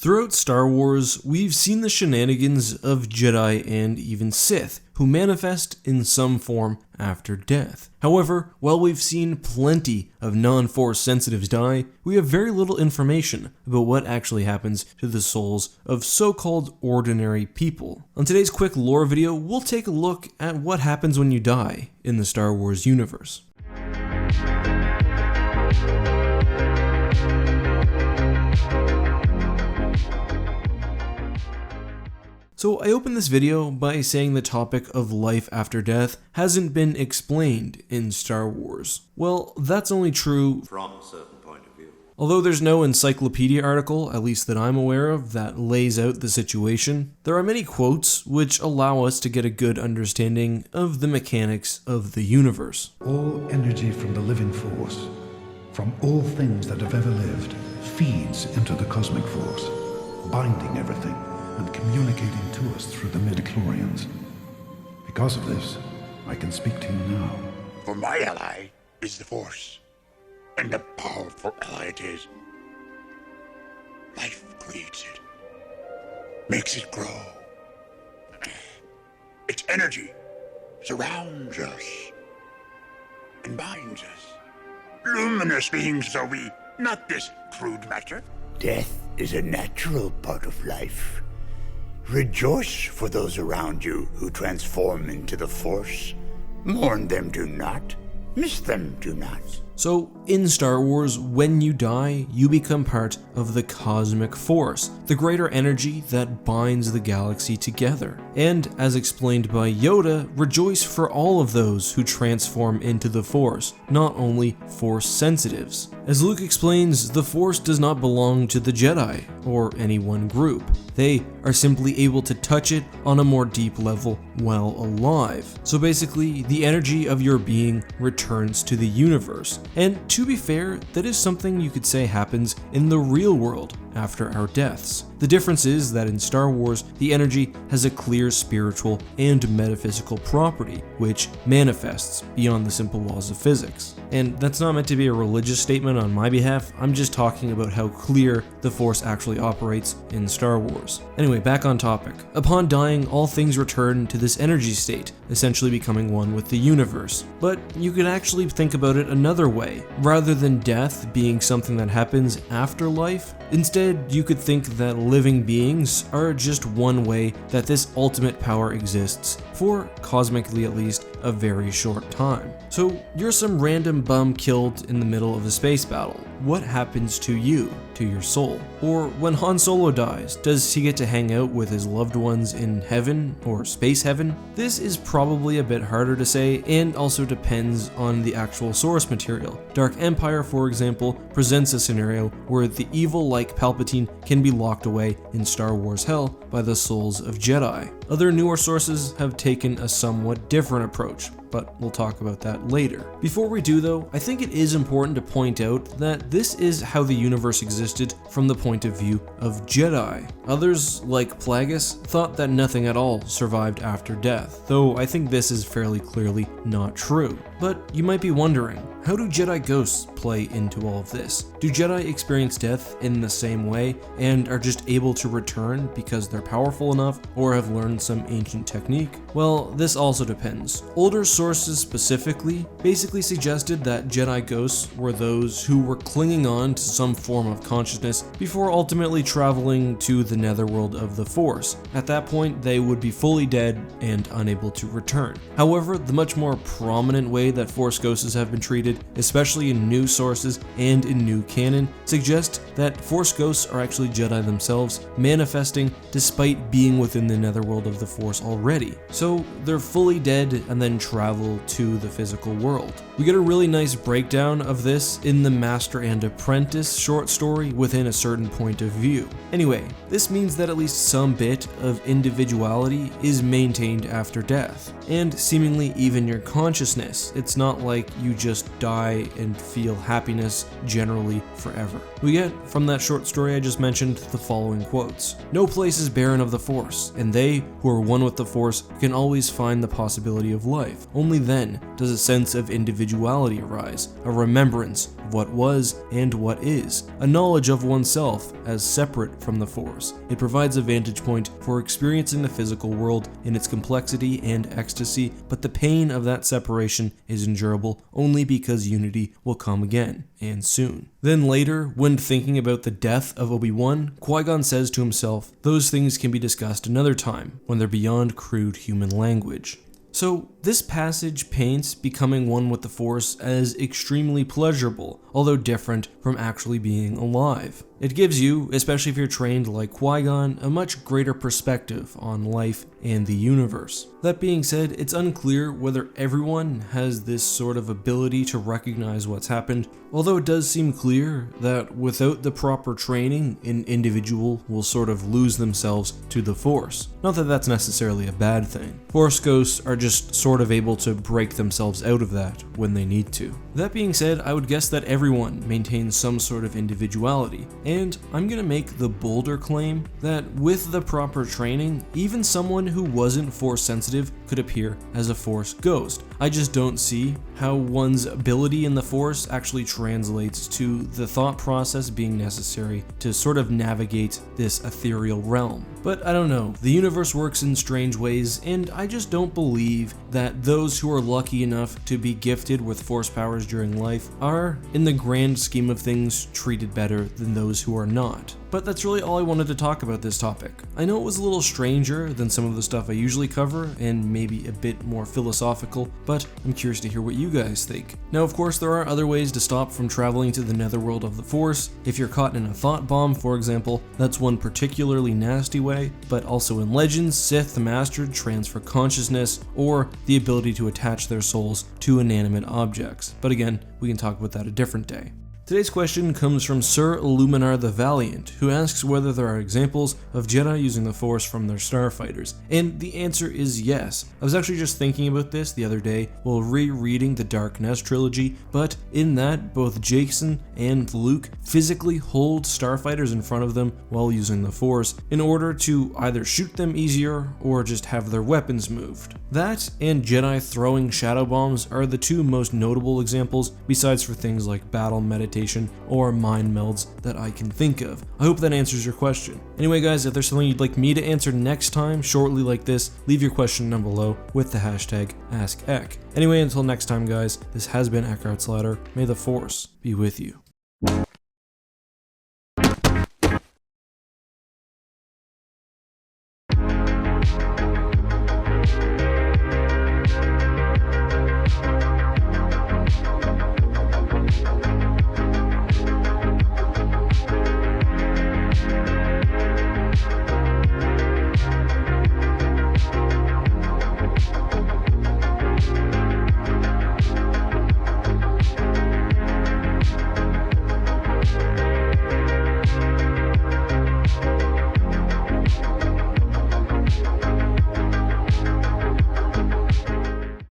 Throughout Star Wars, we've seen the shenanigans of Jedi and even Sith, who manifest in some form after death. However, while we've seen plenty of non-Force sensitives die, we have very little information about what actually happens to the souls of so-called ordinary people. On today's quick lore video, we'll take a look at what happens when you die in the Star Wars universe. So I opened this video by saying the topic of life after death hasn't been explained in Star Wars. Well, that's only true from a certain point of view. Although there's no encyclopedia article, at least that I'm aware of, that lays out the situation, there are many quotes which allow us to get a good understanding of the mechanics of the universe. All energy from the living force, from all things that have ever lived, feeds into the cosmic force, binding everything and communicating to us through the midichlorians. Because of this, I can speak to you now. For my ally is the Force, and a powerful ally it is. Life creates it, makes it grow. Its energy surrounds us and binds us. Luminous beings are we, not this crude matter. Death is a natural part of life. Rejoice for those around you who transform into the Force. Mourn them do not. Miss them do not. So, in Star Wars, when you die, you become part of the cosmic force, the greater energy that binds the galaxy together. And, as explained by Yoda, rejoice for all of those who transform into the Force, not only Force sensitives. As Luke explains, the Force does not belong to the Jedi, or any one group. They are simply able to touch it on a more deep level while alive. So basically, the energy of your being returns to the universe. And to be fair, that is something you could say happens in the real world after our deaths. The difference is that in Star Wars, the energy has a clear spiritual and metaphysical property, which manifests beyond the simple laws of physics. And that's not meant to be a religious statement on my behalf, I'm just talking about how clear the Force actually operates in Star Wars. Anyway, back on topic. Upon dying, all things return to this energy state, essentially becoming one with the universe. But you could actually think about it another way. Rather than death being something that happens after life, instead you could think that living beings are just one way that this ultimate power exists, for, cosmically at least, a very short time. So you're some random bum killed in the middle of a space battle. What happens to you, to your soul? Or when Han Solo dies, does he get to hang out with his loved ones in heaven or space heaven? This is probably a bit harder to say and also depends on the actual source material. Dark Empire, for example, presents a scenario where the evil like Palpatine can be locked away in Star Wars Hell by the souls of Jedi. Other newer sources have taken a somewhat different approach, but we'll talk about that later. Before we do though, I think it is important to point out that this is how the universe existed from the point of view of Jedi. Others, like Plagueis, thought that nothing at all survived after death, though I think this is fairly clearly not true. But you might be wondering, how do Jedi ghosts play into all of this? Do Jedi experience death in the same way and are just able to return because they're powerful enough or have learned some ancient technique? Well, this also depends. Older sources specifically basically suggested that Jedi ghosts were those who were clinging on to some form of consciousness before ultimately traveling to the netherworld of the Force. At that point, they would be fully dead and unable to return. However, the much more prominent way that Force ghosts have been treated, especially in new sources and in new canon, suggest that Force ghosts are actually Jedi themselves, manifesting despite being within the netherworld of the Force already. So they're fully dead and then travel to the physical world. We get a really nice breakdown of this in the Master and Apprentice short story Within a Certain Point of View. Anyway, this means that at least some bit of individuality is maintained after death, and seemingly even your consciousness. It's not like you just die and feel happiness generally forever. We get from that short story I just mentioned the following quotes. "No place is barren of the Force, and they who are one with the Force can always find the possibility of life. only then does a sense of individuality arise, a remembrance of what was and what is, a knowledge of oneself as separate from the Force. It provides a vantage point for experiencing the physical world in its complexity and ecstasy, but the pain of that separation is endurable only because unity will come again, and soon. Then later, when thinking about the death of Obi-Wan, Qui-Gon says to himself, those things can be discussed another time, when they're beyond crude human language. So, this passage paints becoming one with the Force as extremely pleasurable, although different from actually being alive. It gives you, especially if you're trained like Qui-Gon, a much greater perspective on life and the universe. That being said, it's unclear whether everyone has this sort of ability to recognize what's happened, although it does seem clear that without the proper training, an individual will sort of lose themselves to the Force. Not that that's necessarily a bad thing. Force ghosts are just sort of able to break themselves out of that when they need to. That being said, I would guess that everyone maintains some sort of individuality, and I'm gonna make the bolder claim that with the proper training, even someone who wasn't Force sensitive could appear as a Force ghost. I just don't see how one's ability in the Force actually translates to the thought process being necessary to sort of navigate this ethereal realm. But I don't know, the universe works in strange ways, and I just don't believe that those who are lucky enough to be gifted with Force powers during life are, in the grand scheme of things, treated better than those who are not. But that's really all I wanted to talk about this topic. I know it was a little stranger than some of the stuff I usually cover, and maybe a bit more philosophical, but I'm curious to hear what you guys think. Now, of course, there are other ways to stop from traveling to the netherworld of the Force. If you're caught in a thought bomb, for example, that's one particularly nasty way, but also in Legends, Sith mastered transfer consciousness, or the ability to attach their souls to inanimate objects. But again, we can talk about that a different day. Today's question comes from Sir Illuminar the Valiant, who asks whether there are examples of Jedi using the Force from their starfighters, and the answer is yes. I was actually just thinking about this the other day while rereading the Dark Nest trilogy, but in that, both Jason and Luke physically hold starfighters in front of them while using the Force in order to either shoot them easier or just have their weapons moved. That and Jedi throwing shadow bombs are the two most notable examples, besides for things like battle meditation or mind melds that I can think of. I hope that answers your question. Anyway guys, if there's something you'd like me to answer next time shortly like this, leave your question down below with the hashtag AskEck. Anyway, until next time guys, this has been EckhartsLadder. May the Force be with you.